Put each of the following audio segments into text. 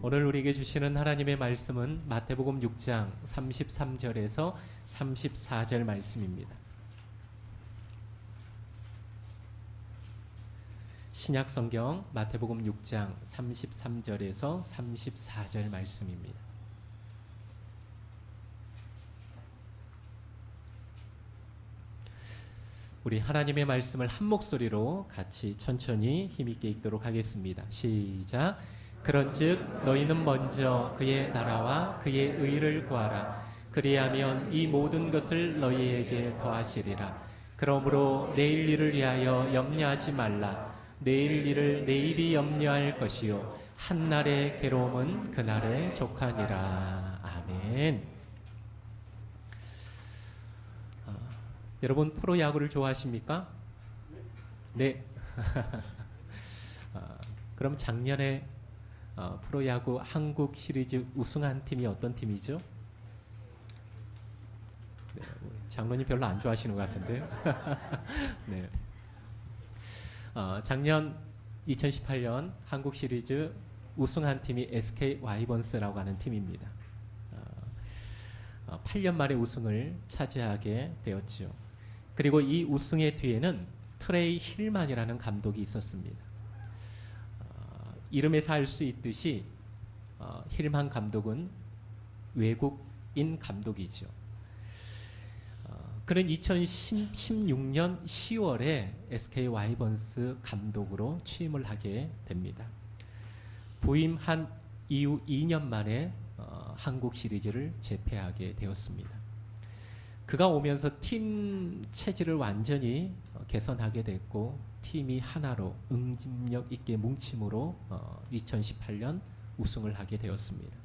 오늘 우리에게 주시는 하나님의 말씀은 마태복음 6장 33절에서 34절 말씀입니다. 신약 성경 마태복음 6장 33절에서 34절 말씀입니다. 우리 하나님의 말씀을 한 목소리로 같이 천천히 힘있게 읽도록 하겠습니다. 시작. 그런즉 너희는 먼저 그의 나라와 그의 의를 구하라. 그리하면 이 모든 것을 너희에게 더하시리라. 그러므로 내일 일을 위하여 염려하지 말라. 내일 일을 내일이 염려할 것이요 한날의 괴로움은 그날에 족하니라. 아멘. 여러분 프로야구를 좋아하십니까? 네. 그럼 작년에 프로야구 한국 시리즈 우승한 팀이 어떤 팀이죠? 네, 장로님 별로 안 좋아하시는 것 같은데요. 네. 작년 2018년 한국 시리즈 우승한 팀이 SK 와이번스라고 하는 팀입니다. 8년 만에 우승을 차지하게 되었지요. 그리고 이 우승의 뒤에는 트레이 힐만이라는 감독이 있었습니다. 이름에서 알 수 있듯이 힐만 감독은 외국인 감독이죠. 그는 2016년 10월에 SK 와이번스 감독으로 취임을 하게 됩니다. 부임한 이후 2년 만에 한국 시리즈를 재패하게 되었습니다. 그가 오면서 팀 체질을 완전히 개선하게 됐고 팀이 하나로 응집력 있게 뭉침으로 2018년 우승을 하게 되었습니다.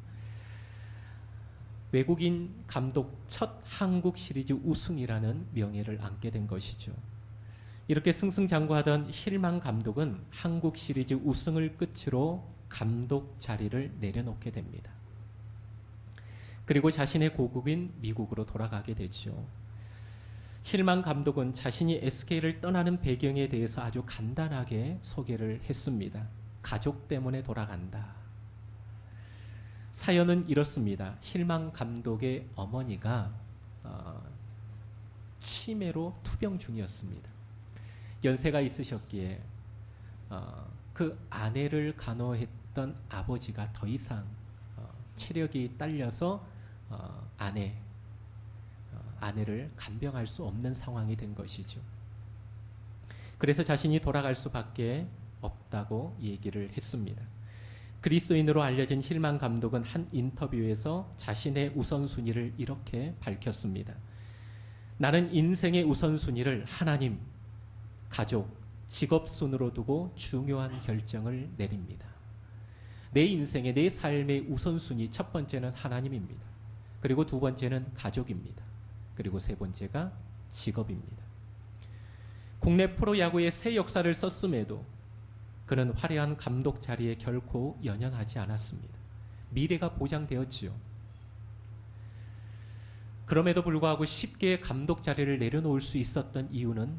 외국인 감독 첫 한국 시리즈 우승이라는 명예를 안게 된 것이죠. 이렇게 승승장구하던 힐만 감독은 한국 시리즈 우승을 끝으로 감독 자리를 내려놓게 됩니다. 그리고 자신의 고국인 미국으로 돌아가게 되죠. 힐만 감독은 자신이 SK를 떠나는 배경에 대해서 아주 간단하게 소개를 했습니다. 가족 때문에 돌아간다. 사연은 이렇습니다. 힐만 감독의 어머니가 치매로 투병 중이었습니다. 연세가 있으셨기에 그 아내를 간호했던 아버지가 더 이상 체력이 딸려서 아내를 간병할 수 없는 상황이 된 것이죠. 그래서 자신이 돌아갈 수밖에 없다고 얘기를 했습니다. 그리스도인으로 알려진 힐만 감독은 한 인터뷰에서 자신의 우선순위를 이렇게 밝혔습니다. 나는 인생의 우선순위를 하나님, 가족, 직업 순으로 두고 중요한 결정을 내립니다. 내 인생의 내 삶의 우선순위 첫 번째는 하나님입니다. 그리고 두 번째는 가족입니다. 그리고 세 번째가 직업입니다. 국내 프로야구의 새 역사를 썼음에도 그는 화려한 감독 자리에 결코 연연하지 않았습니다. 미래가 보장되었지요. 그럼에도 불구하고 쉽게 감독 자리를 내려놓을 수 있었던 이유는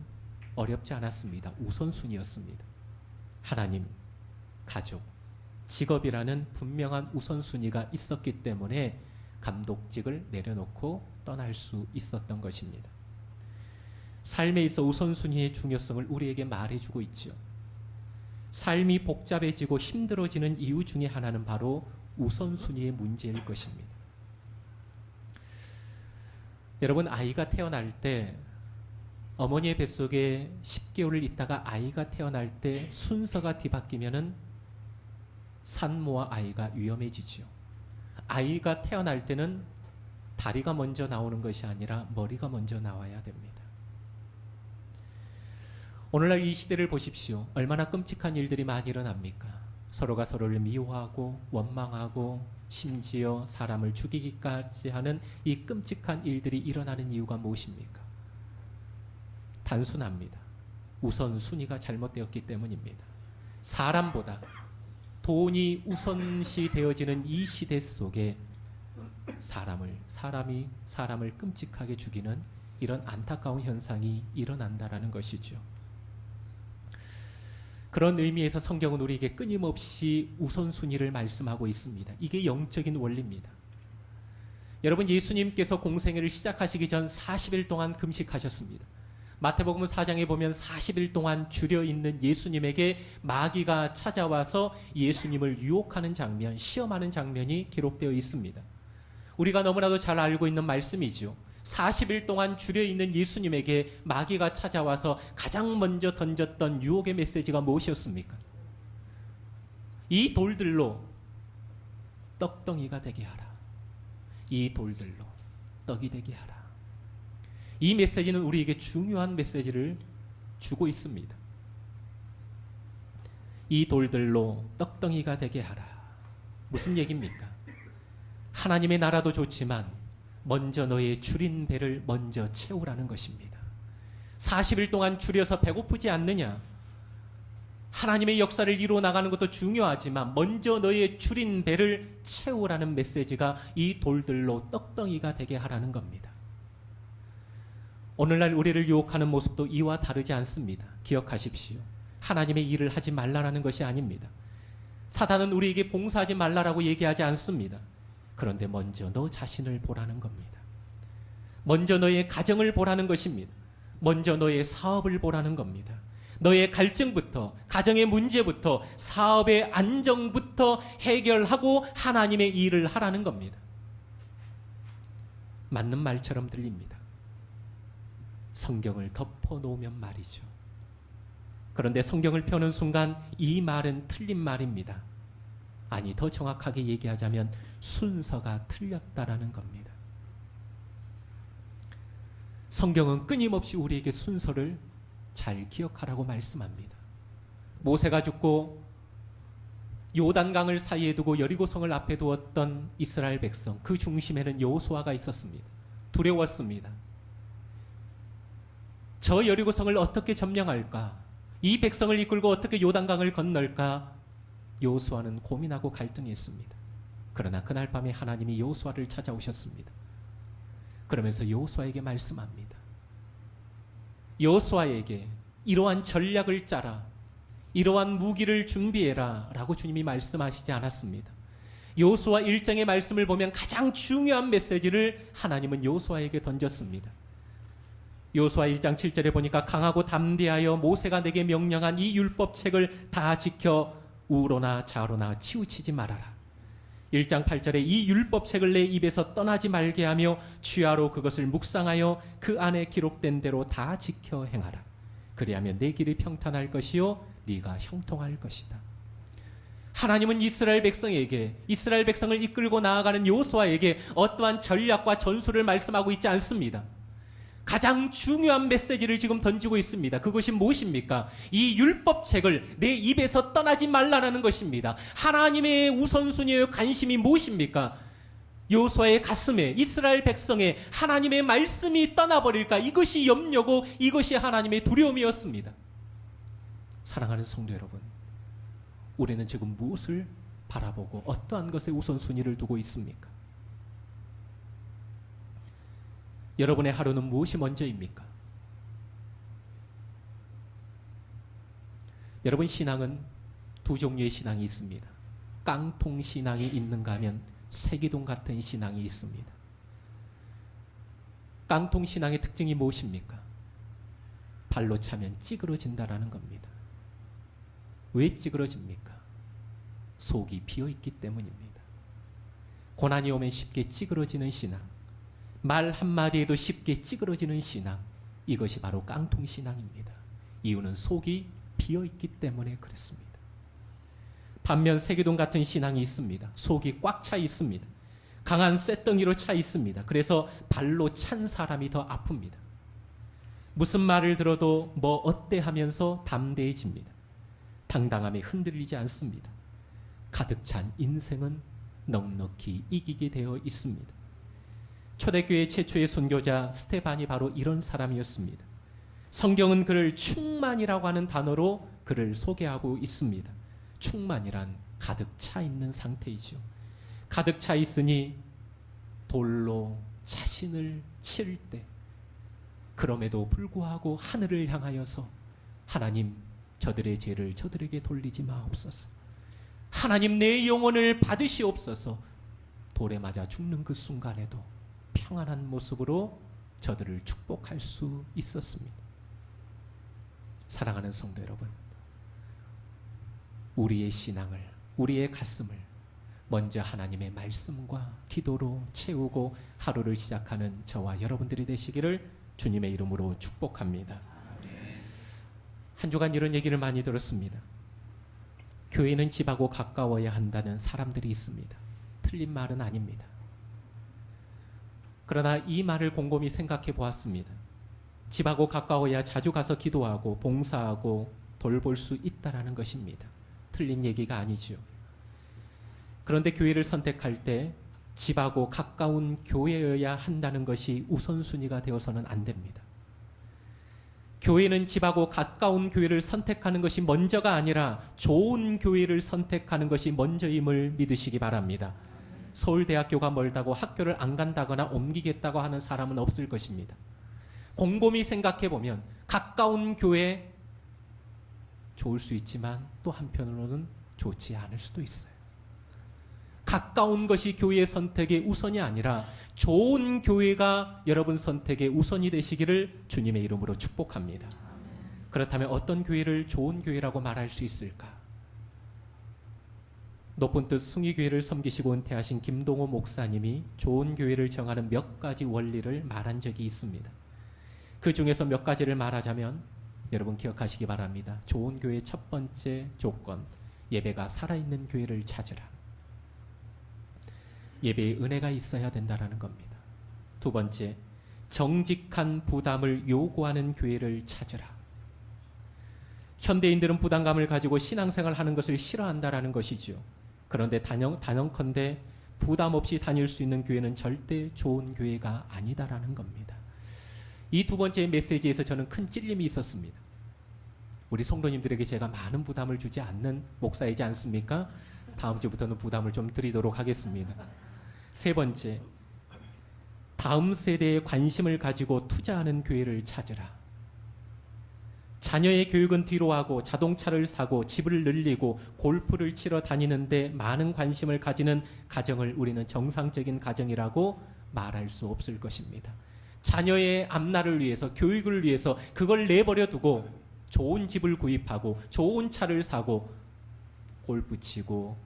어렵지 않았습니다. 우선순위였습니다. 하나님, 가족, 직업이라는 분명한 우선순위가 있었기 때문에 감독직을 내려놓고 떠날 수 있었던 것입니다. 삶에 있어 우선순위의 중요성을 우리에게 말해주고 있죠. 삶이 복잡해지고 힘들어지는 이유 중에 하나는 바로 우선순위의 문제일 것입니다. 여러분, 아이가 태어날 때 어머니의 뱃속에 10개월을 있다가 아이가 태어날 때 순서가 뒤바뀌면은 산모와 아이가 위험해지죠. 아이가 태어날 때는 다리가 먼저 나오는 것이 아니라 머리가 먼저 나와야 됩니다. 오늘날 이 시대를 보십시오. 얼마나 끔찍한 일들이 많이 일어납니까? 서로가 서로를 미워하고 원망하고 심지어 사람을 죽이기까지 하는 이 끔찍한 일들이 일어나는 이유가 무엇입니까? 단순합니다. 우선순위가 잘못되었기 때문입니다. 사람보다 돈이 우선시 되어지는 이 시대 속에 사람이 사람을 끔찍하게 죽이는 이런 안타까운 현상이 일어난다라는 것이죠. 그런 의미에서 성경은 우리에게 끊임없이 우선순위를 말씀하고 있습니다. 이게 영적인 원리입니다. 여러분, 예수님께서 공생애를 시작하시기 전 40일 동안 금식하셨습니다. 마태복음 4장에 보면 40일 동안 줄여 있는 예수님에게 마귀가 찾아와서 예수님을 유혹하는 장면, 시험하는 장면이 기록되어 있습니다. 우리가 너무나도 잘 알고 있는 말씀이죠. 40일 동안 줄여 있는 예수님에게 마귀가 찾아와서 가장 먼저 던졌던 유혹의 메시지가 무엇이었습니까? 이 돌들로 떡덩이가 되게 하라. 이 돌들로 떡이 되게 하라. 이 메시지는 우리에게 중요한 메시지를 주고 있습니다. 이 돌들로 떡덩이가 되게 하라. 무슨 얘기입니까? 하나님의 나라도 좋지만 먼저 너의 줄인 배를 먼저 채우라는 것입니다. 40일 동안 줄여서 배고프지 않느냐? 하나님의 역사를 이루어 나가는 것도 중요하지만 먼저 너의 줄인 배를 채우라는 메시지가 이 돌들로 떡덩이가 되게 하라는 겁니다. 오늘날 우리를 유혹하는 모습도 이와 다르지 않습니다. 기억하십시오. 하나님의 일을 하지 말라라는 것이 아닙니다. 사단은 우리에게 봉사하지 말라라고 얘기하지 않습니다. 그런데 먼저 너 자신을 보라는 겁니다. 먼저 너의 가정을 보라는 것입니다. 먼저 너의 사업을 보라는 겁니다. 너의 갈증부터, 가정의 문제부터, 사업의 안정부터 해결하고 하나님의 일을 하라는 겁니다. 맞는 말처럼 들립니다. 성경을 덮어놓으면 말이죠. 그런데 성경을 펴는 순간 이 말은 틀린 말입니다. 아니, 더 정확하게 얘기하자면 순서가 틀렸다라는 겁니다. 성경은 끊임없이 우리에게 순서를 잘 기억하라고 말씀합니다. 모세가 죽고 요단강을 사이에 두고 여리고성을 앞에 두었던 이스라엘 백성, 그 중심에는 여호수아가 있었습니다. 두려웠습니다. 저 여리고성을 어떻게 점령할까? 이 백성을 이끌고 어떻게 요단강을 건널까? 여호수아는 고민하고 갈등했습니다. 그러나 그날 밤에 하나님이 여호수아를 찾아오셨습니다. 그러면서 여호수아에게 말씀합니다. 여호수아에게 이러한 전략을 짜라, 이러한 무기를 준비해라 라고 주님이 말씀하시지 않았습니다. 여호수아 1장의 말씀을 보면 가장 중요한 메시지를 하나님은 여호수아에게 던졌습니다. 여호수아 1장 7절에 보니까 강하고 담대하여 모세가 내게 명령한 이 율법책을 다 지켜 우로나 좌로나 치우치지 말아라. 1장 8절에 이 율법책을 내 입에서 떠나지 말게 하며 주야로 그것을 묵상하여 그 안에 기록된 대로 다 지켜 행하라. 그리하면 내 길이 평탄할 것이요 네가 형통할 것이다. 하나님은 이스라엘 백성에게, 이스라엘 백성을 이끌고 나아가는 여호수아에게 어떠한 전략과 전술을 말씀하고 있지 않습니다. 가장 중요한 메시지를 지금 던지고 있습니다. 그것이 무엇입니까? 이 율법책을 내 입에서 떠나지 말라는 것입니다. 하나님의 우선순위의 관심이 무엇입니까? 여호수아의 가슴에, 이스라엘 백성의 하나님의 말씀이 떠나버릴까? 이것이 염려고 이것이 하나님의 두려움이었습니다. 사랑하는 성도 여러분, 우리는 지금 무엇을 바라보고 어떠한 것에 우선순위를 두고 있습니까? 여러분의 하루는 무엇이 먼저입니까? 여러분, 신앙은 두 종류의 신앙이 있습니다. 깡통 신앙이 있는가 하면 세기둥 같은 신앙이 있습니다. 깡통 신앙의 특징이 무엇입니까? 발로 차면 찌그러진다라는 겁니다. 왜 찌그러집니까? 속이 비어있기 때문입니다. 고난이 오면 쉽게 찌그러지는 신앙, 말 한마디에도 쉽게 찌그러지는 신앙, 이것이 바로 깡통 신앙입니다. 이유는 속이 비어있기 때문에 그렇습니다. 반면 세기둥 같은 신앙이 있습니다. 속이 꽉 차 있습니다. 강한 쇳덩이로 차 있습니다. 그래서 발로 찬 사람이 더 아픕니다. 무슨 말을 들어도 뭐 어때 하면서 담대해집니다. 당당함에 흔들리지 않습니다. 가득 찬 인생은 넉넉히 이기게 되어 있습니다. 초대교회 최초의 순교자 스테반이 바로 이런 사람이었습니다. 성경은 그를 충만이라고 하는 단어로 그를 소개하고 있습니다. 충만이란 가득 차 있는 상태이죠. 가득 차 있으니 돌로 자신을 칠 때, 그럼에도 불구하고 하늘을 향하여서 하나님, 저들의 죄를 저들에게 돌리지 마옵소서. 하나님 내 영혼을 받으시옵소서. 돌에 맞아 죽는 그 순간에도 평안한 모습으로 저들을 축복할 수 있었습니다. 사랑하는 성도 여러분, 우리의 신앙을, 우리의 가슴을 먼저 하나님의 말씀과 기도로 채우고 하루를 시작하는 저와 여러분들이 되시기를 주님의 이름으로 축복합니다. 한 주간 이런 얘기를 많이 들었습니다. 교회는 집하고 가까워야 한다는 사람들이 있습니다. 틀린 말은 아닙니다. 그러나 이 말을 곰곰이 생각해 보았습니다. 집하고 가까워야 자주 가서 기도하고 봉사하고 돌볼 수 있다라는 것입니다. 틀린 얘기가 아니지요. 그런데 교회를 선택할 때 집하고 가까운 교회여야 한다는 것이 우선순위가 되어서는 안 됩니다. 교회는 집하고 가까운 교회를 선택하는 것이 먼저가 아니라 좋은 교회를 선택하는 것이 먼저임을 믿으시기 바랍니다. 서울대학교가 멀다고 학교를 안 간다거나 옮기겠다고 하는 사람은 없을 것입니다. 곰곰이 생각해 보면 가까운 교회 좋을 수 있지만 또 한편으로는 좋지 않을 수도 있어요. 가까운 것이 교회의 선택의 우선이 아니라 좋은 교회가 여러분 선택의 우선이 되시기를 주님의 이름으로 축복합니다. 그렇다면 어떤 교회를 좋은 교회라고 말할 수 있을까? 높은 뜻 숭의교회를 섬기시고 은퇴하신 김동호 목사님이 좋은 교회를 정하는 몇 가지 원리를 말한 적이 있습니다. 그 중에서 몇 가지를 말하자면 여러분 기억하시기 바랍니다. 좋은 교회의 첫 번째 조건, 예배가 살아있는 교회를 찾으라. 예배에 은혜가 있어야 된다는 겁니다. 두 번째, 정직한 부담을 요구하는 교회를 찾으라. 현대인들은 부담감을 가지고 신앙생활을 하는 것을 싫어한다는 것이죠. 그런데 단언컨대 부담 없이 다닐 수 있는 교회는 절대 좋은 교회가 아니다라는 겁니다. 이 두 번째 메시지에서 저는 큰 찔림이 있었습니다. 우리 성도님들에게 제가 많은 부담을 주지 않는 목사이지 않습니까? 다음 주부터는 부담을 좀 드리도록 하겠습니다. 세 번째, 다음 세대에 관심을 가지고 투자하는 교회를 찾으라. 자녀의 교육은 뒤로하고 자동차를 사고 집을 늘리고 골프를 치러 다니는데 많은 관심을 가지는 가정을 우리는 정상적인 가정이라고 말할 수 없을 것입니다. 자녀의 앞날을 위해서, 교육을 위해서 그걸 내버려 두고 좋은 집을 구입하고 좋은 차를 사고 골프 치고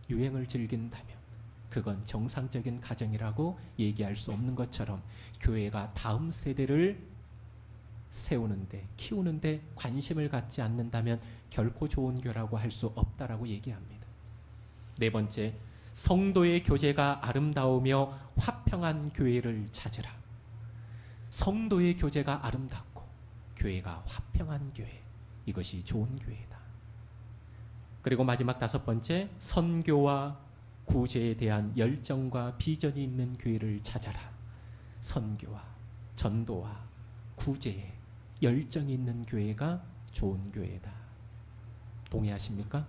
유행을 즐긴다면 그건 정상적인 가정이라고 얘기할 수 없는 것처럼 교회가 다음 세대를 세우는데, 키우는데 관심을 갖지 않는다면 결코 좋은 교회라고 할 수 없다라고 얘기합니다. 네 번째, 성도의 교제가 아름다우며 화평한 교회를 찾으라. 성도의 교제가 아름답고 교회가 화평한 교회, 이것이 좋은 교회다. 그리고 마지막 다섯 번째, 선교와 구제에 대한 열정과 비전이 있는 교회를 찾아라. 선교와 전도와 구제에 열정이 있는 교회가 좋은 교회다. 동의하십니까?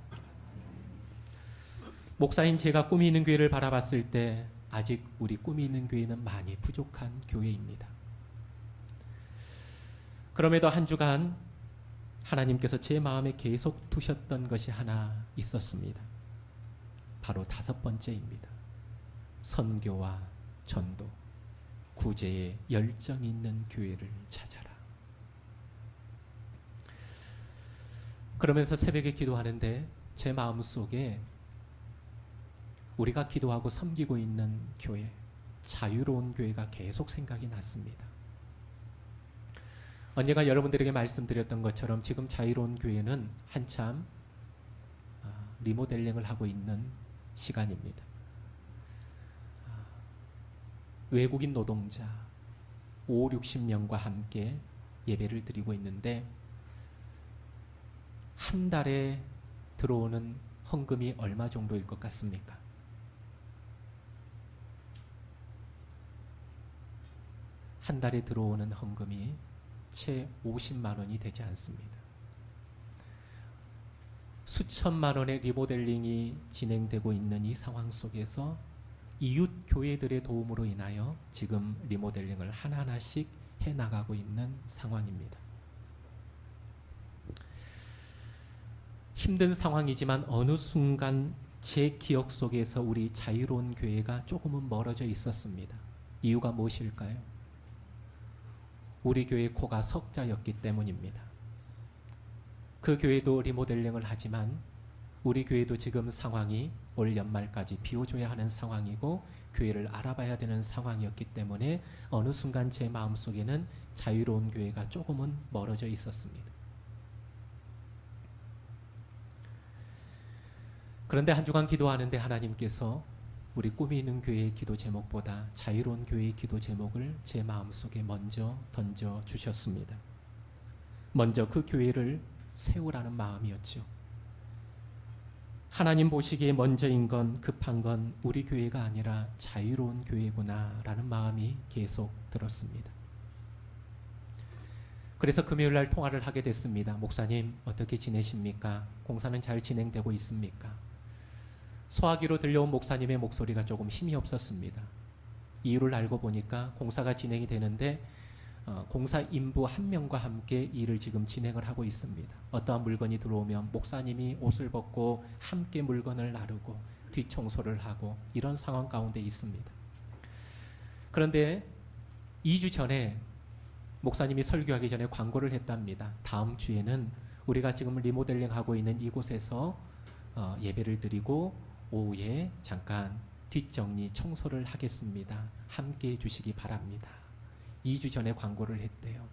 목사인 제가 꿈이 있는 교회를 바라봤을 때 아직 우리 꿈이 있는 교회는 많이 부족한 교회입니다. 그럼에도 한 주간 하나님께서 제 마음에 계속 두셨던 것이 하나 있었습니다. 바로 다섯 번째입니다. 선교와 전도, 구제에 열정 있는 교회를 찾아라. 그러면서 새벽에 기도하는데 제 마음속에 우리가 기도하고 섬기고 있는 교회, 자유로운 교회가 계속 생각이 났습니다. 언젠가 여러분들에게 말씀드렸던 것처럼 지금 자유로운 교회는 한참 리모델링을 하고 있는 시간입니다. 외국인 노동자 5, 60명과 함께 예배를 드리고 있는데 한 달에 들어오는 헌금이 얼마 정도일 것 같습니까? 한 달에 들어오는 헌금이 채 50만 원이 되지 않습니다. 수천만 원의 리모델링이 진행되고 있는 이 상황 속에서 이웃 교회들의 도움으로 인하여 지금 리모델링을 하나하나씩 해나가고 있는 상황입니다. 힘든 상황이지만 어느 순간 제 기억 속에서 우리 자유로운 교회가 조금은 멀어져 있었습니다. 이유가 무엇일까요? 우리 교회 코가 석자였기 때문입니다. 그 교회도 리모델링을 하지만 우리 교회도 지금 상황이 올 연말까지 비워줘야 하는 상황이고 교회를 알아봐야 되는 상황이었기 때문에 어느 순간 제 마음속에는 자유로운 교회가 조금은 멀어져 있었습니다. 그런데 한 주간 기도하는데 하나님께서 우리 꿈이 있는 교회의 기도 제목보다 자유로운 교회의 기도 제목을 제 마음속에 먼저 던져주셨습니다. 먼저 그 교회를 세우라는 마음이었죠. 하나님 보시기에 먼저인 건, 급한 건 우리 교회가 아니라 자유로운 교회구나 라는 마음이 계속 들었습니다. 그래서 금요일 날 통화를 하게 됐습니다. 목사님, 어떻게 지내십니까? 공사는 잘 진행되고 있습니까? 소화기로 들려온 목사님의 목소리가 조금 힘이 없었습니다. 이유를 알고 보니까 공사가 진행이 되는데 공사 인부 한 명과 함께 일을 지금 진행을 하고 있습니다. 어떠한 물건이 들어오면 목사님이 옷을 벗고 함께 물건을 나르고 뒷청소를 하고 이런 상황 가운데 있습니다. 그런데 2주 전에 목사님이 설교하기 전에 광고를 했답니다. 다음 주에는 우리가 지금 리모델링 하고 있는 이곳에서 예배를 드리고 오후에 잠깐 뒷정리 청소를 하겠습니다. 함께 해주시기 바랍니다. 2주 전에 광고를 했대요.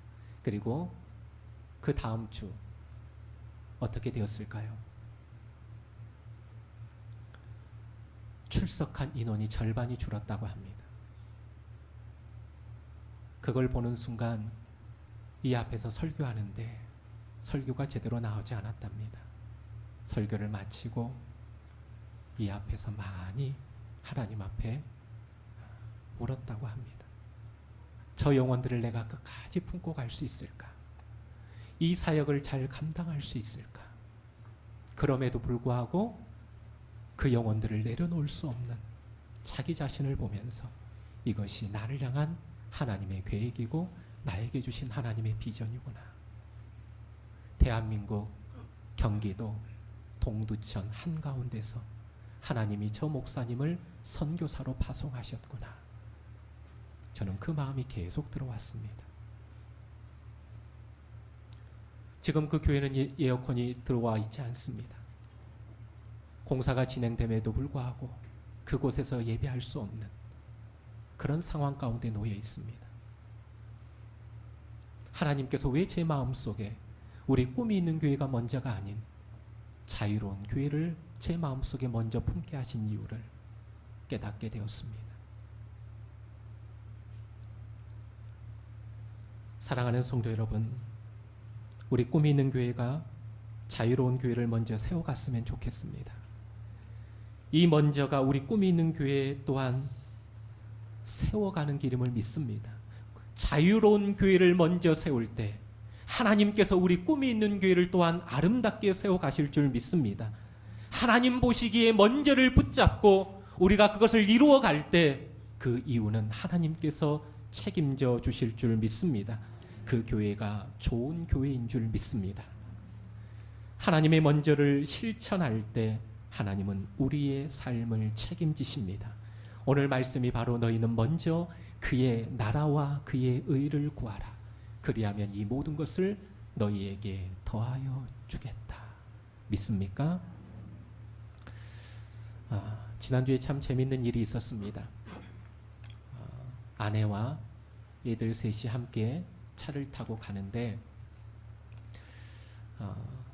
그리고 그 다음 주 어떻게 되었을까요? 출석한 인원이 절반이 줄었다고 합니다. 그걸 보는 순간 이 앞에서 설교하는데 설교가 제대로 나오지 않았답니다. 설교를 마치고 이 앞에서 많이 하나님 앞에 울었다고 합니다. 저 영혼들을 내가 끝까지 품고 갈 수 있을까? 이 사역을 잘 감당할 수 있을까? 그럼에도 불구하고 그 영혼들을 내려놓을 수 없는 자기 자신을 보면서 이것이 나를 향한 하나님의 계획이고 나에게 주신 하나님의 비전이구나. 대한민국, 경기도, 동두천 한가운데서 하나님이 저 목사님을 선교사로 파송하셨구나. 저는 그 마음이 계속 들어왔습니다. 지금 그 교회는 에어컨이 들어와 있지 않습니다. 공사가 진행됨에도 불구하고 그곳에서 예배할 수 없는 그런 상황 가운데 놓여 있습니다. 하나님께서 왜 제 마음속에 우리 꿈이 있는 교회가 먼저가 아닌 자유로운 교회를 제 마음속에 먼저 품게 하신 이유를 깨닫게 되었습니다. 사랑하는 성도 여러분, 우리 꿈이 있는 교회가 자유로운 교회를 먼저 세워갔으면 좋겠습니다. 이 먼저가 우리 꿈이 있는 교회 또한 세워가는 길임을 믿습니다. 자유로운 교회를 먼저 세울 때 하나님께서 우리 꿈이 있는 교회를 또한 아름답게 세워가실 줄 믿습니다. 하나님 보시기에 먼저를 붙잡고 우리가 그것을 이루어갈 때 그 이유는 하나님께서 책임져 주실 줄 믿습니다. 그 교회가 좋은 교회인 줄 믿습니다. 하나님의 먼저를 실천할 때 하나님은 우리의 삶을 책임지십니다. 오늘 말씀이 바로 너희는 먼저 그의 나라와 그의 의를 구하라. 그리하면 이 모든 것을 너희에게 더하여 주겠다. 믿습니까? 지난주에 참 재밌는 일이 있었습니다. 아내와 애들 셋이 함께 차를 타고 가는데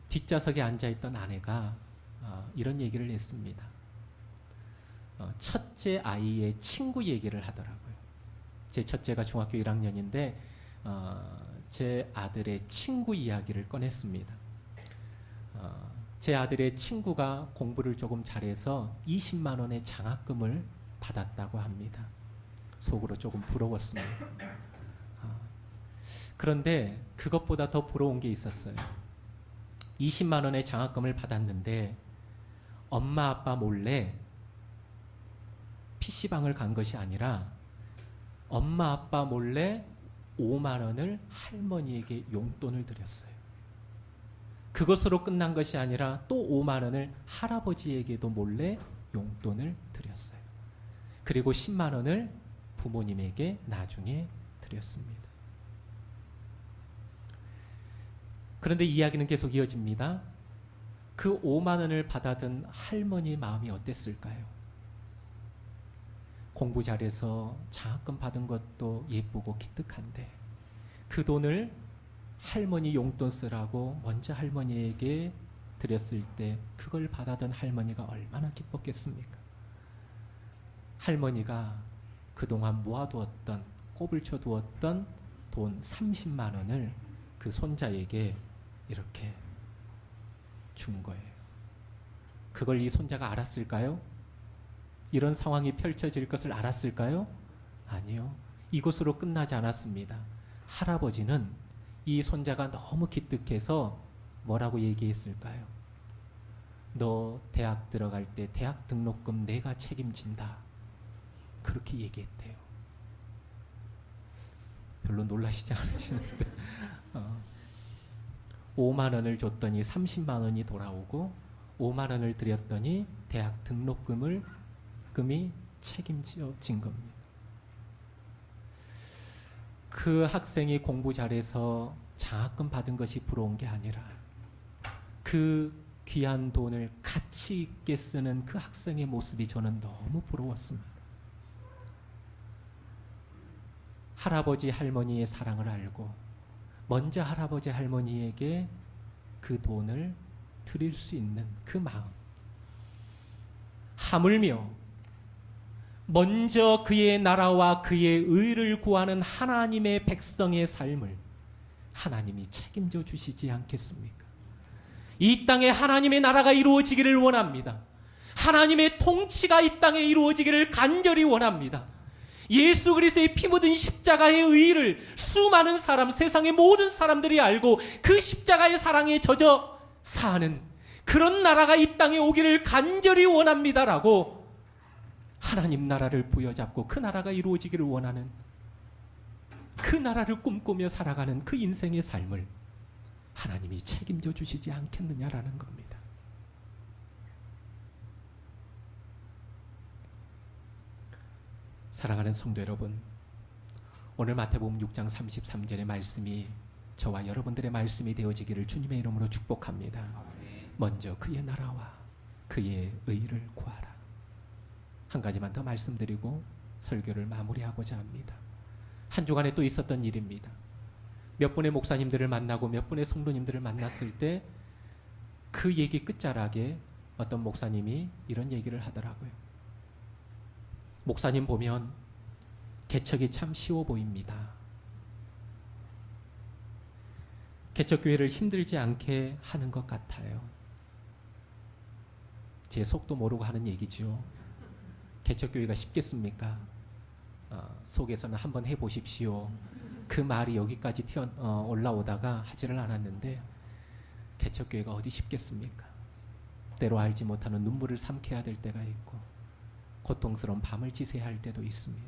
뒷좌석에 앉아있던 아내가 이런 얘기를 했습니다. 첫째 아이의 친구 얘기를 하더라고요. 제 첫째가 중학교 1학년인데 제 아들의 친구 이야기를 꺼냈습니다. 제 아들의 친구가 공부를 조금 잘해서 20만 원의 장학금을 받았다고 합니다. 속으로 조금 부러웠습니다. 그런데 그것보다 더 부러운 게 있었어요. 20만 원의 장학금을 받았는데 엄마 아빠 몰래 PC방을 간 것이 아니라 엄마 아빠 몰래 5만 원을 할머니에게 용돈을 드렸어요. 그것으로 끝난 것이 아니라 또 5만 원을 할아버지에게도 몰래 용돈을 드렸어요. 그리고 10만 원을 부모님에게 나중에 드렸습니다. 그런데 이야기는 계속 이어집니다. 그 5만 원을 받아든 할머니 마음이 어땠을까요? 공부 잘해서 장학금 받은 것도 예쁘고 기특한데 그 돈을 할머니 용돈 쓰라고 먼저 할머니에게 드렸을 때 그걸 받아든 할머니가 얼마나 기뻤겠습니까? 할머니가 그동안 모아두었던, 꼽을 쳐두었던 돈 30만 원을 그 손자에게 이렇게 준 거예요. 그걸 이 손자가 알았을까요? 이런 상황이 펼쳐질 것을 알았을까요? 아니요. 이것으로 끝나지 않았습니다. 할아버지는 이 손자가 너무 기특해서 뭐라고 얘기했을까요? 너 대학 들어갈 때 대학 등록금 내가 책임진다. 그렇게 얘기했대요. 별로 놀라시지 않으시는데 5만 원을 줬더니 30만 원이 돌아오고 5만 원을 드렸더니 대학 등록금이 책임진 겁니다. 그 학생이 공부 잘해서 장학금 받은 것이 부러운 게 아니라 그 귀한 돈을 가치 있게 쓰는 그 학생의 모습이 저는 너무 부러웠습니다. 할아버지 할머니의 사랑을 알고 먼저 할아버지 할머니에게 그 돈을 드릴 수 있는 그 마음, 하물며 먼저 그의 나라와 그의 의를 구하는 하나님의 백성의 삶을 하나님이 책임져 주시지 않겠습니까? 이 땅에 하나님의 나라가 이루어지기를 원합니다. 하나님의 통치가 이 땅에 이루어지기를 간절히 원합니다. 예수 그리스도의 피 묻은 십자가의 의의를 수많은 사람, 세상의 모든 사람들이 알고 그 십자가의 사랑에 젖어 사는 그런 나라가 이 땅에 오기를 간절히 원합니다라고 하나님 나라를 부여잡고 그 나라가 이루어지기를 원하는, 그 나라를 꿈꾸며 살아가는 그 인생의 삶을 하나님이 책임져 주시지 않겠느냐라는 겁니다. 사랑하는 성도 여러분, 오늘 마태복음 6장 33절의 말씀이 저와 여러분들의 말씀이 되어지기를 주님의 이름으로 축복합니다. 먼저 그의 나라와 그의 의를 구하라. 한 가지만 더 말씀드리고 설교를 마무리하고자 합니다. 한 주간에 또 있었던 일입니다. 몇 분의 목사님들을 만나고 몇 분의 성도님들을 만났을 때 그 얘기 끝자락에 어떤 목사님이 이런 얘기를 하더라고요. 목사님 보면 개척이 참 쉬워 보입니다. 개척교회를 힘들지 않게 하는 것 같아요. 제 속도 모르고 하는 얘기죠. 개척교회가 쉽겠습니까? 속에서는 한번 해보십시오. 그 말이 여기까지 올라오다가 하지를 않았는데 개척교회가 어디 쉽겠습니까? 때로 알지 못하는 눈물을 삼켜야 될 때가 있고 고통스러운 밤을 지새야 할 때도 있습니다.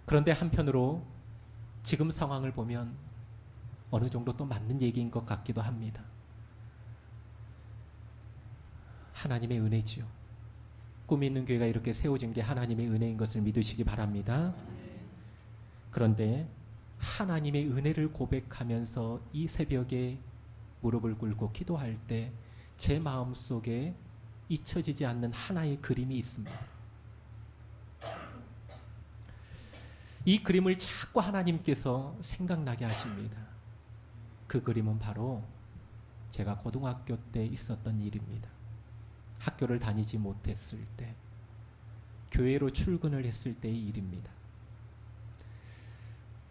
그런데 한편으로 지금 상황을 보면 어느 정도 또 맞는 얘기인 것 같기도 합니다. 하나님의 은혜지요. 꿈이 있는 교회가 이렇게 세워진 게 하나님의 은혜인 것을 믿으시기 바랍니다. 그런데 하나님의 은혜를 고백하면서 이 새벽에 무릎을 꿇고 기도할 때 제 마음속에 잊혀지지 않는 하나의 그림이 있습니다. 이 그림을 자꾸 하나님께서 생각나게 하십니다. 그 그림은 바로 제가 고등학교 때 있었던 일입니다. 학교를 다니지 못했을 때, 교회로 출근을 했을 때의 일입니다.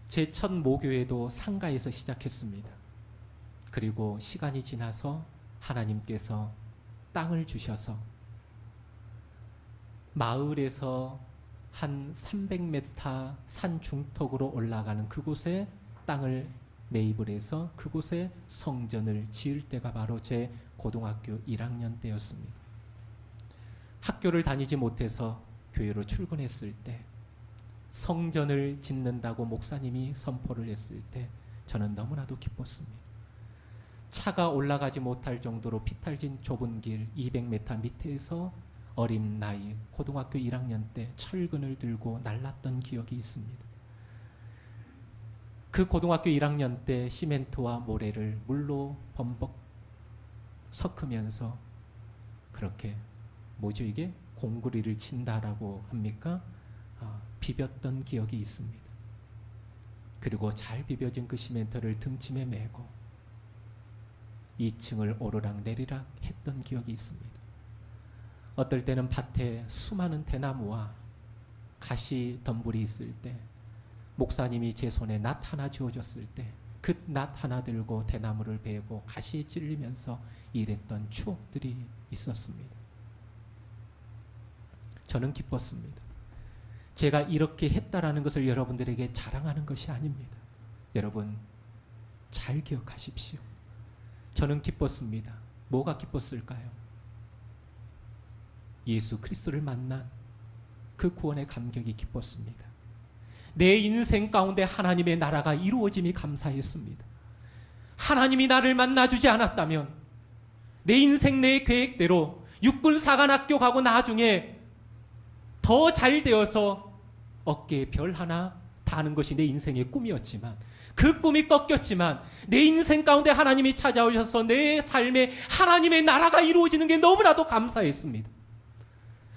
제 첫 모교회도 상가에서 시작했습니다. 그리고 시간이 지나서 하나님께서 땅을 주셔서 마을에서 한 300m 산 중턱으로 올라가는 그곳에 땅을 매입을 해서 그곳에 성전을 지을 때가 바로 제 고등학교 1학년 때였습니다. 학교를 다니지 못해서 교회로 출근했을 때, 성전을 짓는다고 목사님이 선포를 했을 때 저는 너무나도 기뻤습니다. 차가 올라가지 못할 정도로 비탈진 좁은 길 200m 밑에서 어린 나이 고등학교 1학년 때 철근을 들고 날랐던 기억이 있습니다. 그 고등학교 1학년 때 시멘트와 모래를 물로 범벅 섞으면서 그렇게 뭐죠 이게? 공구리를 친다라고 합니까? 비볐던 기억이 있습니다. 그리고 잘 비벼진 그 시멘트를 등짐에 메고 2층을 오르락 내리락 했던 기억이 있습니다. 어떨 때는 밭에 수많은 대나무와 가시 덤불이 있을 때 목사님이 제 손에 낫 하나 쥐어줬을 때 그 낫 하나 들고 대나무를 베고 가시에 찔리면서 일했던 추억들이 있었습니다. 저는 기뻤습니다. 제가 이렇게 했다라는 것을 여러분들에게 자랑하는 것이 아닙니다. 여러분 잘 기억하십시오. 저는 기뻤습니다. 뭐가 기뻤을까요? 예수 그리스도를 만난 그 구원의 감격이 기뻤습니다. 내 인생 가운데 하나님의 나라가 이루어짐이 감사했습니다. 하나님이 나를 만나주지 않았다면 내 인생 내 계획대로 육군사관학교 가고 나중에 더 잘 되어서 어깨에 별 하나 다는 것이 내 인생의 꿈이었지만 그 꿈이 꺾였지만 내 인생 가운데 하나님이 찾아오셔서 내 삶에 하나님의 나라가 이루어지는 게 너무나도 감사했습니다.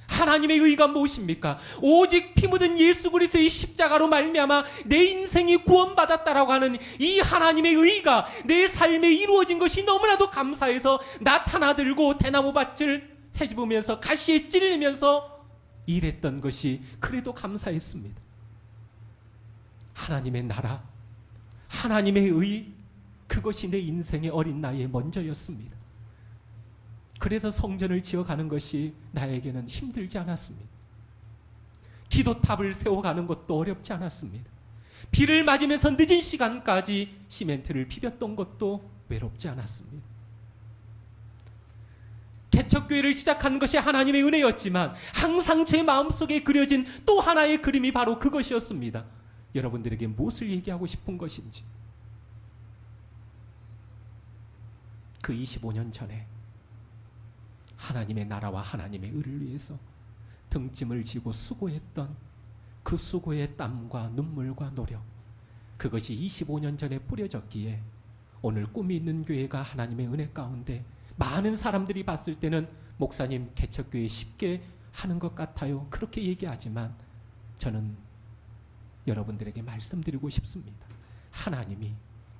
하나님의 의가 무엇입니까? 오직 피 묻은 예수 그리스도의 십자가로 말미암아 내 인생이 구원받았다라고 하는 이 하나님의 의가 내 삶에 이루어진 것이 너무나도 감사해서 낫 하나 들고 대나무 밭을 헤집으면서 가시에 찔리면서 일했던 것이 그래도 감사했습니다. 하나님의 나라, 하나님의 의, 그것이 내 인생의 어린 나이에 먼저였습니다. 그래서 성전을 지어가는 것이 나에게는 힘들지 않았습니다. 기도탑을 세워가는 것도 어렵지 않았습니다. 비를 맞으면서 늦은 시간까지 시멘트를 비볐던 것도 외롭지 않았습니다. 개척교회를 시작하는 것이 하나님의 은혜였지만 항상 제 마음속에 그려진 또 하나의 그림이 바로 그것이었습니다. 여러분들에게 무엇을 얘기하고 싶은 것인지. 그 25년 전에 하나님의 나라와 하나님의 의를 위해서 등짐을 지고 수고했던 그 수고의 땀과 눈물과 노력, 그것이 25년 전에 뿌려졌기에 오늘 꿈이 있는 교회가 하나님의 은혜 가운데 많은 사람들이 봤을 때는 목사님 개척교회 쉽게 하는 것 같아요, 그렇게 얘기하지만 저는 여러분들에게 말씀드리고 싶습니다. 하나님이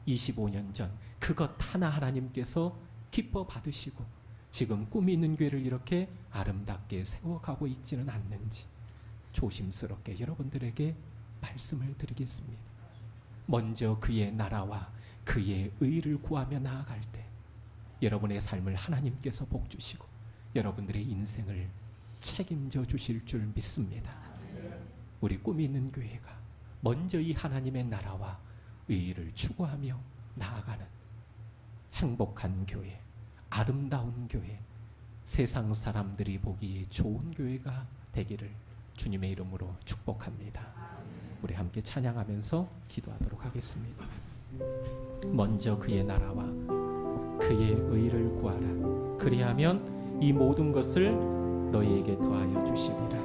25년 전 그것 하나 하나님께서 기뻐 받으시고 지금 꿈이 있는 교회를 이렇게 아름답게 세워가고 있지는 않는지 조심스럽게 여러분들에게 말씀을 드리겠습니다. 먼저 그의 나라와 그의 의를 구하며 나아갈 때 여러분의 삶을 하나님께서 복주시고 여러분들의 인생을 책임져 주실 줄 믿습니다. 우리 꿈이 있는 교회가 먼저 이 하나님의 나라와 의를 추구하며 나아가는 행복한 교회, 아름다운 교회, 세상 사람들이 보기에 좋은 교회가 되기를 주님의 이름으로 축복합니다. 우리 함께 찬양하면서 기도하도록 하겠습니다. 먼저 그의 나라와 그의 의를 구하라. 그리하면 이 모든 것을 너희에게 더하여 주시리라.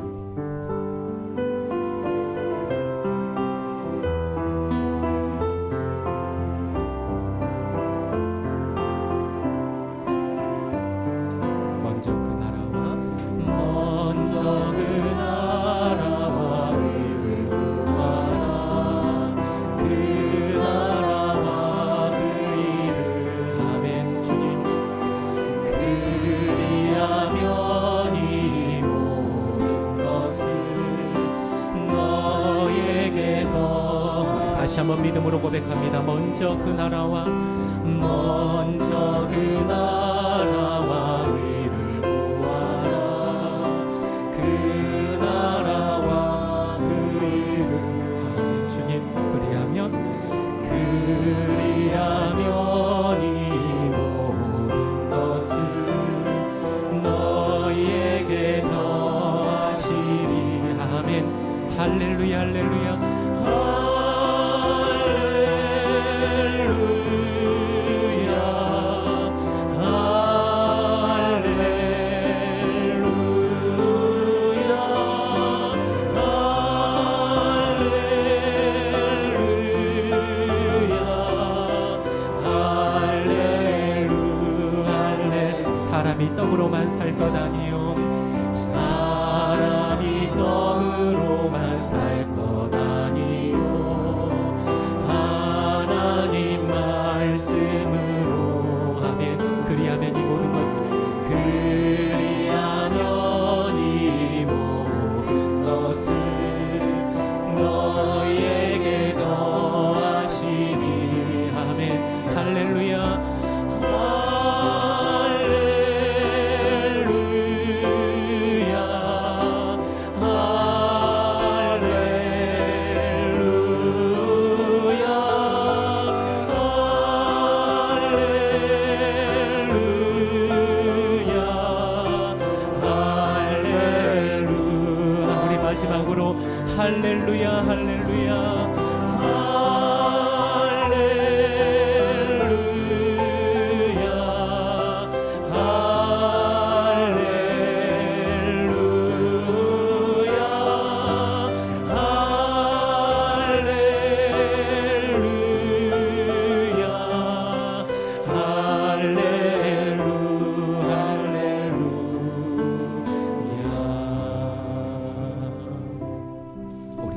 한번 믿음으로 고백합니다. 먼저 그 나라와 의를 구하라. 그 나라와 의를 주님 그리하면 이 모든 것을 너희에게 더하시리. 아멘. 할렐루야 할렐루야. 할렐루야 떡으로만 살 것 아니요 사람이 떡으로만 살 것 아니요 하나님 말씀으로 아멘. 그리하면 이 모든 것을 그리하면 이 모든 것을 너희에게 더하시니 아멘. 할렐루야 할렐루야 할렐루야 할렐루야 할렐루야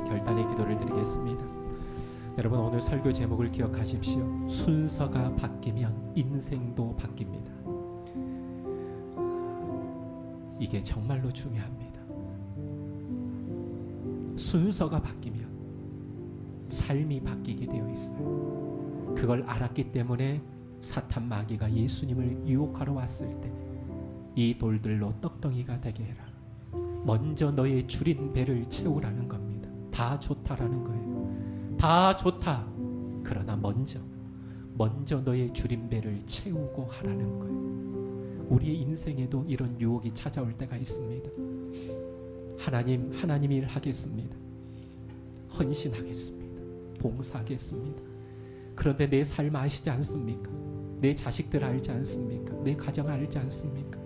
결단의 기도를 드리겠습니다. 여러분 오늘 설교 제목을 기억하십시오. 순서가 바뀌면 인생도 바뀝니다. 이게 정말로 중요합니다. 순서가 바뀌면 삶이 바뀌게 되어 있어요. 그걸 알았기 때문에 사탄 마귀가 예수님을 유혹하러 왔을 때 이 돌들로 떡덩이가 되게 해라. 먼저 너의 줄인 배를 채우라는 겁니다. 다 좋다라는 거예요. 다 좋다. 그러나 먼저 너의 줄인 배를 채우고 하라는 거예요. 우리의 인생에도 이런 유혹이 찾아올 때가 있습니다. 하나님 일 하겠습니다. 헌신하겠습니다. 봉사하겠습니다. 그런데 내 삶 아시지 않습니까? 내 자식들 알지 않습니까? 내 가정 알지 않습니까?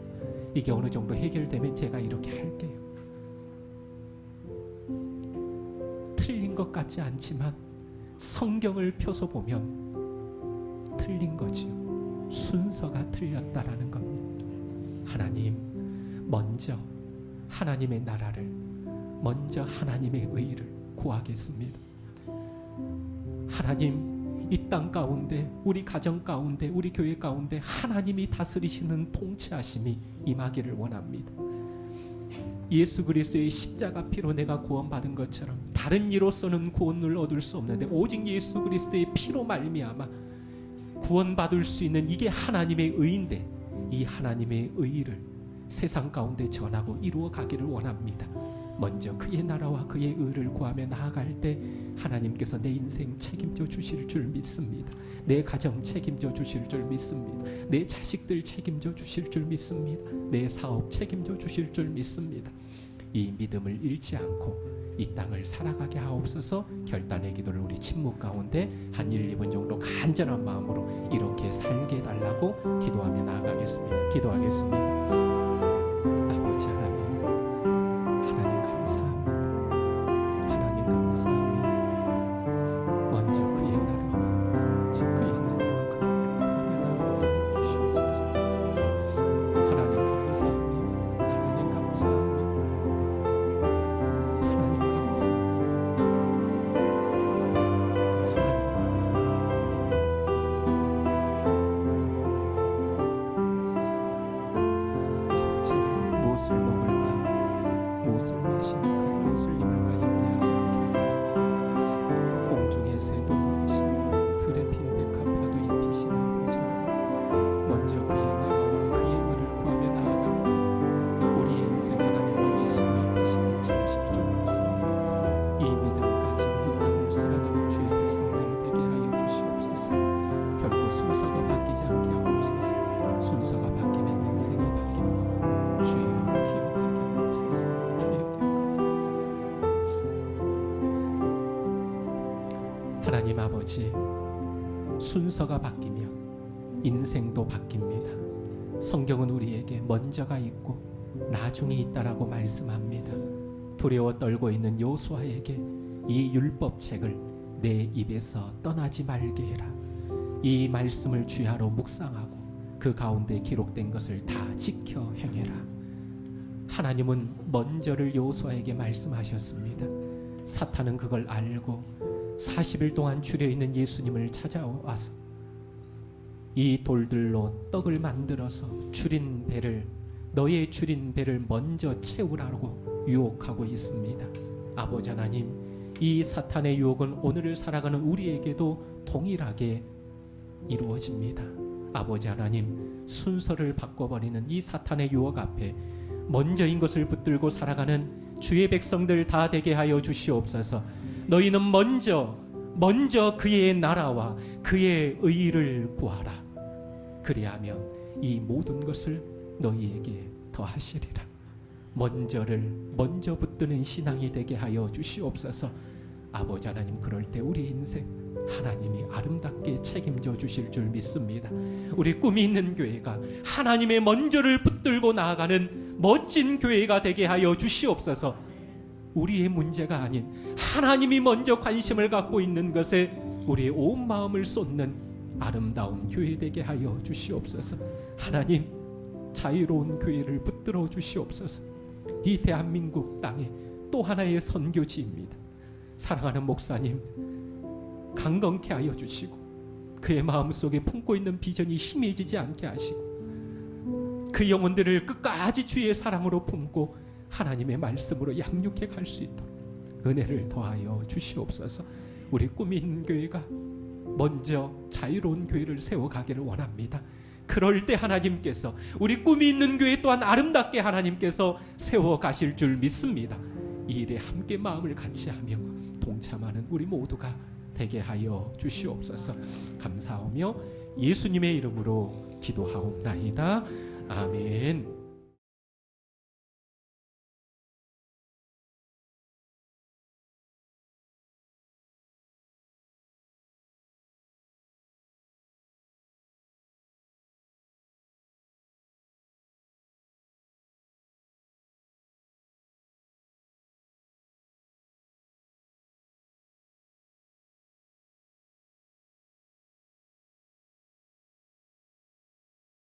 이게 어느 정도 해결되면 제가 이렇게 할게요. 틀린 것 같지 않지만 성경을 펴서 보면 틀린 거지요. 순서가 틀렸다라는 겁니다. 하나님, 먼저 하나님의 나라를, 먼저 하나님의 의를 구하겠습니다. 하나님, 이 땅 가운데, 우리 가정 가운데, 우리 교회 가운데 하나님이 다스리시는 통치하심이 임하기를 원합니다. 예수 그리스도의 십자가 피로 내가 구원받은 것처럼 다른 이로서는 구원을 얻을 수 없는데 오직 예수 그리스도의 피로 말미암아 구원받을 수 있는 이게 하나님의 의인데, 이 하나님의 의를 세상 가운데 전하고 이루어 가기를 원합니다. 먼저 그의 나라와 그의 의를 구하며 나아갈 때 하나님께서 내 인생 책임져 주실 줄 믿습니다. 내 가정 책임져 주실 줄 믿습니다. 내 자식들 책임져 주실 줄 믿습니다. 내 사업 책임져 주실 줄 믿습니다. 이 믿음을 잃지 않고 이 땅을 살아가게 하옵소서. 결단의 기도를 우리 침묵 가운데 한 1, 2분 정도 간절한 마음으로 이렇게 살게 해달라고 기도하며 나아가겠습니다. 기도하겠습니다. 아버지 하나님, 하나님 감사합니다. 하나님 감사합니다. 먼저 그의 나라와 그의 주시옵소서. 하나님 감사합니다. 하나님 감사합니다. 하나님 감사합니다. 무엇을 먹을까, 무엇을 마실까, 무엇을 입을까 염려하지 않게 하옵소서. 공중의 새도 모으시 들에 핀 백합화도 입히시는 아버지, 먼저 그의 나라와 그의 의를 구하며 나아갈 때 우리의 인생 하나님 먹이시고 입히시고 채우실 줄 믿습니다. 이 믿음 가지고 이 땅을 살아가는 주의 백성들 되게 하여 주시옵소서. 결코 순서가 바뀌지 않게 하옵소서. 순서가 바뀌면 인생이 바뀝니다. 주여 기억하게 하옵소서. 주여 기억하게 하옵소서. 하나님 아버지, 순서가 바뀌면 인생도 바뀝니다. 성경은 우리에게 먼저가 있고 나중이 있다라고 말씀합니다. 두려워 떨고 있는 여호수아에게 이 율법책을 내 입에서 떠나지 말게 해라. 이 말씀을 주야로 묵상하고 그 가운데 기록된 것을 다 지켜 행해라. 하나님은 먼저를 여호수아에게 말씀하셨습니다. 사탄은 그걸 알고 40일 동안 줄여 있는 예수님을 찾아와서 이 돌들로 떡을 만들어서 줄인 배를, 너의 줄인 배를 먼저 채우라고 유혹하고 있습니다. 아버지 하나님, 이 사탄의 유혹은 오늘을 살아가는 우리에게도 동일하게 이루어집니다. 아버지 하나님, 순서를 바꿔버리는 이 사탄의 유혹 앞에 먼저인 것을 붙들고 살아가는 주의 백성들 다 되게 하여 주시옵소서. 너희는 먼저 그의 나라와 그의 의를 구하라. 그리하면 이 모든 것을 너희에게 더하시리라. 먼저 붙드는 신앙이 되게 하여 주시옵소서. 아버지 하나님, 그럴 때 우리 인생 하나님이 아름답게 책임져 주실 줄 믿습니다. 우리 꿈이 있는 교회가 하나님의 먼저를 붙들고 나아가는 멋진 교회가 되게 하여 주시옵소서. 우리의 문제가 아닌 하나님이 먼저 관심을 갖고 있는 것에 우리의 온 마음을 쏟는 아름다운 교회 되게 하여 주시옵소서. 하나님, 자유로운 교회를 붙들어 주시옵소서. 이 대한민국 땅에 또 하나의 선교지입니다. 사랑하는 목사님, 강건케 하여 주시고 그의 마음속에 품고 있는 비전이 희미해지지 않게 하시고 그 영혼들을 끝까지 주의 사랑으로 품고 하나님의 말씀으로 양육해 갈 수 있도록 은혜를 더하여 주시옵소서. 우리 꿈이 있는 교회가 먼저 자유로운 교회를 세워가기를 원합니다. 그럴 때 하나님께서 우리 꿈이 있는 교회 또한 아름답게 하나님께서 세워가실 줄 믿습니다. 이 일에 함께 마음을 같이 하며 동참하는 우리 모두가 되게 하여 주시옵소서. 감사하며 예수님의 이름으로 기도하옵나이다. 아멘.